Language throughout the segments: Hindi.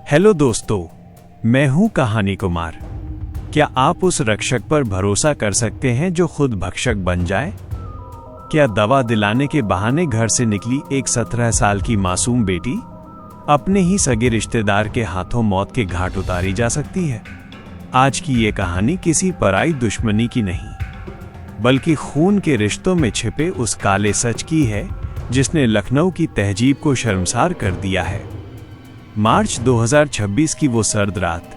हेलो दोस्तों, मैं हूं कहानी कुमार। क्या आप उस रक्षक पर भरोसा कर सकते हैं जो खुद भक्षक बन जाए? क्या दवा दिलाने के बहाने घर से निकली एक 17 साल की मासूम बेटी अपने ही सगे रिश्तेदार के हाथों मौत के घाट उतारी जा सकती है? आज की ये कहानी किसी पराई दुश्मनी की नहीं, बल्कि खून के रिश्तों में छिपे उस काले सच की है जिसने लखनऊ की तहजीब को शर्मसार कर दिया है। मार्च 2026 की वो सर्द रात,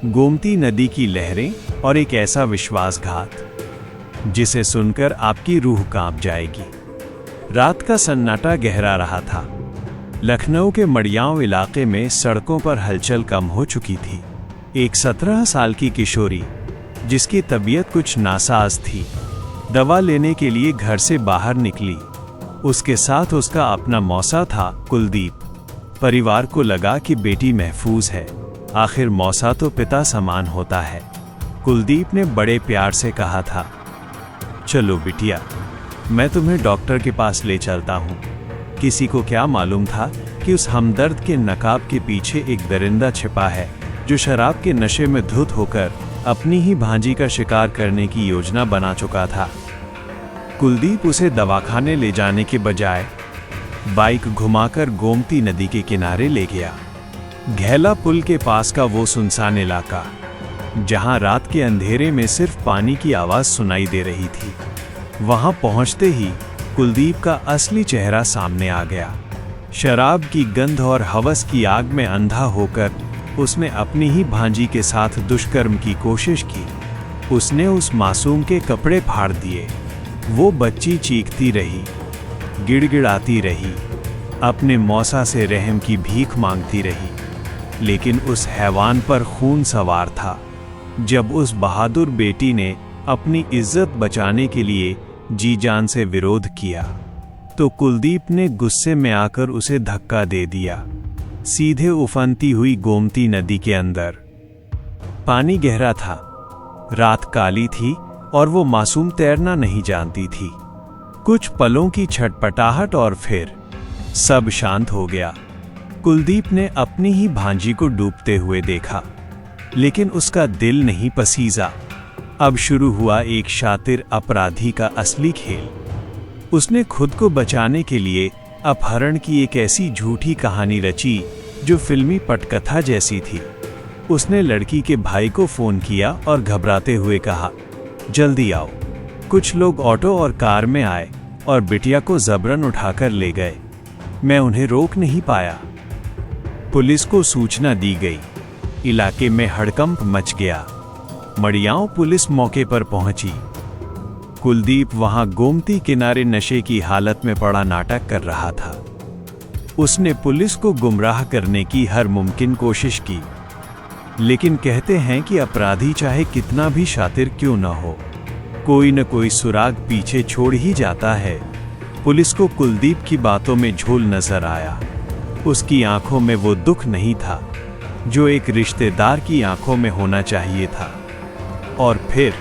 गोमती नदी की लहरें और एक ऐसा विश्वासघात जिसे सुनकर आपकी रूह कांप जाएगी। रात का सन्नाटा गहरा रहा था। लखनऊ के मड़ियाँव इलाके में सड़कों पर हलचल कम हो चुकी थी। एक 17 साल की किशोरी, जिसकी तबीयत कुछ नासाज थी, दवा लेने के लिए घर से बाहर निकली। उसके साथ उसका अपना मौसा था, कुलदीप। परिवार को लगा कि बेटी महफूज है, आखिर मौसा तो पिता समान होता है। कुलदीप ने बड़े प्यार से कहा था, चलो बिटिया, मैं तुम्हें डॉक्टर के पास ले चलता हूँ। किसी को क्या मालूम था कि उस हमदर्द के नकाब के पीछे एक दरिंदा छिपा है जो शराब के नशे में धुत होकर अपनी ही भांजी का शिकार करने की योजना बना चुका था। कुलदीप उसे दवाखाने ले जाने के बजाय बाइक घुमाकर गोमती नदी के किनारे ले गया। घेला पुल के पास का वो सुनसान इलाका, जहां रात के अंधेरे में सिर्फ पानी की आवाज सुनाई दे रही थी। वहां पहुंचते ही कुलदीप का असली चेहरा सामने आ गया। शराब की गंध और हवस की आग में अंधा होकर उसने अपनी ही भांजी के साथ दुष्कर्म की कोशिश की। उसने उस मासूम के कपड़े फाड़ दिए। वो बच्ची चीखती रही, गिड़गिड़ाती रही, अपने मौसा से रहम की भीख मांगती रही। लेकिन उस हैवान पर खून सवार था। जब उस बहादुर बेटी ने अपनी इज्जत बचाने के लिए जी जान से विरोध किया, तो कुलदीप ने गुस्से में आकर उसे धक्का दे दिया, सीधे उफनती हुई गोमती नदी के अंदर। पानी गहरा था, रात काली थी और वो मासूम तैरना नहीं जानती थी। कुछ पलों की छटपटाहट और फिर सब शांत हो गया। कुलदीप ने अपनी ही भांजी को डूबते हुए देखा, लेकिन उसका दिल नहीं पसीजा। अब शुरू हुआ एक शातिर अपराधी का असली खेल। उसने खुद को बचाने के लिए अपहरण की एक ऐसी झूठी कहानी रची जो फिल्मी पटकथा जैसी थी। उसने लड़की के भाई को फोन किया और घबराते हुए कहा, जल्दी आओ। कुछ लोग ऑटो और कार में आए और बिटिया को जबरन उठाकर ले गए। मैं उन्हें रोक नहीं पाया। पुलिस को सूचना दी गई। इलाके में हड़कंप मच गया। मड़ियाँव पुलिस मौके पर पहुंची। कुलदीप वहां गोमती किनारे नशे की हालत में पड़ा नाटक कर रहा था। उसने पुलिस को गुमराह करने की हर मुमकिन कोशिश की, लेकिन कहते हैं कि अपराधी चाहे कितना भी शातिर क्यों न हो, कोई न कोई सुराग पीछे छोड़ ही जाता है। पुलिस को कुलदीप की बातों में झोल नजर आया। उसकी आंखों में वो दुख नहीं था जो एक रिश्तेदार की आंखों में होना चाहिए था। और फिर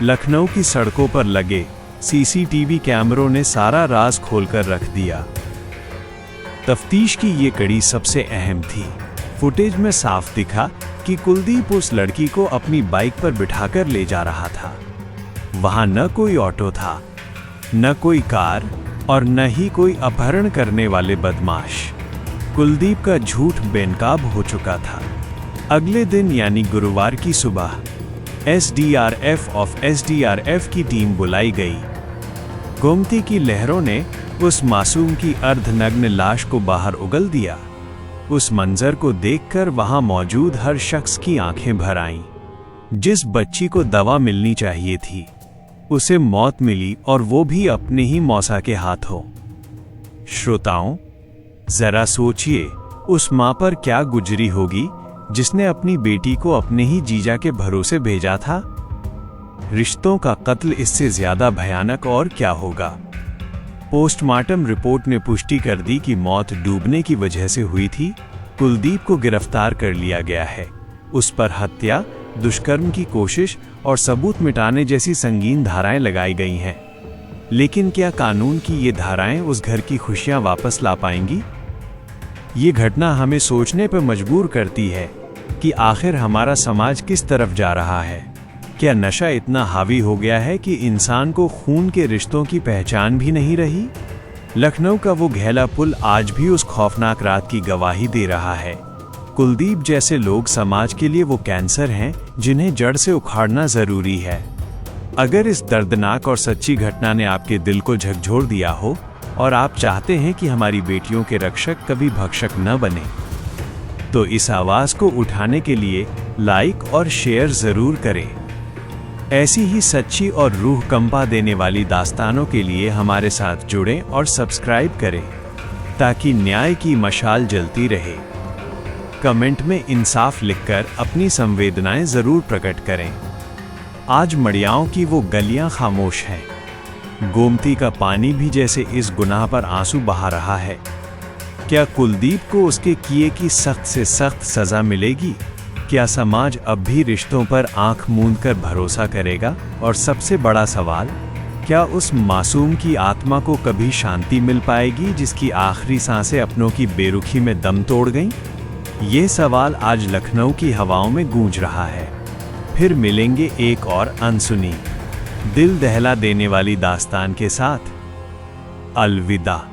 लखनऊ की सड़कों पर लगे सीसीटीवी कैमरों ने सारा राज खोलकर रख दिया। तफ्तीश की ये कड़ी सबसे अहम थी। फुटेज में साफ दिखा कि कुलदीप उस लड़की को अपनी बाइक पर बिठाकर ले जा रहा था। वहां न कोई ऑटो था, न कोई कार और न ही कोई अपहरण करने वाले बदमाश। कुलदीप का झूठ बेनकाब हो चुका था। अगले दिन यानी गुरुवार की सुबह एसडीआरएफ की टीम बुलाई गई। गोमती की लहरों ने उस मासूम की अर्धनग्न लाश को बाहर उगल दिया। उस मंजर को देखकर वहां मौजूद हर शख्स की आंखें भर आईं। जिस बच्ची को दवा मिलनी चाहिए थी, उसे मौत मिली, और वो भी अपने ही मौसा के हाथों। श्रोताओं, जरा सोचिए उस मां पर क्या गुजरी होगी जिसने अपनी बेटी को अपने ही जीजा के भरोसे भेजा था। रिश्तों का कत्ल इससे ज्यादा भयानक और क्या होगा। पोस्टमार्टम रिपोर्ट ने पुष्टि कर दी कि मौत डूबने की वजह से हुई थी। कुलदीप को गिरफ्तार कर लिया गया है। उस पर हत्या, दुष्कर्म की कोशिश और सबूत मिटाने जैसी संगीन धाराएं लगाई गई हैं। लेकिन क्या कानून की ये धाराएं उस घर की खुशियां वापस ला पाएंगी? ये घटना हमें सोचने पर मजबूर करती है कि आखिर हमारा समाज किस तरफ जा रहा है। क्या नशा इतना हावी हो गया है कि इंसान को खून के रिश्तों की पहचान भी नहीं रही? लखनऊ का वो घैला पुल आज भी उस खौफनाक रात की गवाही दे रहा है। कुलदीप जैसे लोग समाज के लिए वो कैंसर हैं जिन्हें जड़ से उखाड़ना जरूरी है। अगर इस दर्दनाक और सच्ची घटना ने आपके दिल को झकझोर दिया हो और आप चाहते हैं कि हमारी बेटियों के रक्षक कभी भक्षक न बने, तो इस आवाज को उठाने के लिए लाइक और शेयर जरूर करें। ऐसी ही सच्ची और रूह कंपा देने वाली दास्तानों के लिए हमारे साथ जुड़ें और सब्सक्राइब करें ताकि न्याय की मशाल जलती रहे। कमेंट में इंसाफ लिखकर अपनी संवेदनाएं जरूर प्रकट करें। आज मड़ियाओं की वो गलियां खामोश हैं। गोमती का पानी भी जैसे इस गुनाह पर आंसू बहा रहा है। क्या कुलदीप को उसके किए की सख्त से सख्त सजा मिलेगी? क्या समाज अब भी रिश्तों पर आंख मूंद कर भरोसा करेगा? और सबसे बड़ा सवाल, क्या उस मासूम की आत्मा को कभी शांति मिल पाएगी जिसकी आखिरी सांसें अपनों की बेरुखी में दम तोड़ गईं? ये सवाल आज लखनऊ की हवाओं में गूंज रहा है। फिर मिलेंगे एक और अनसुनी, दिल दहला देने वाली दास्तान के साथ। अलविदा।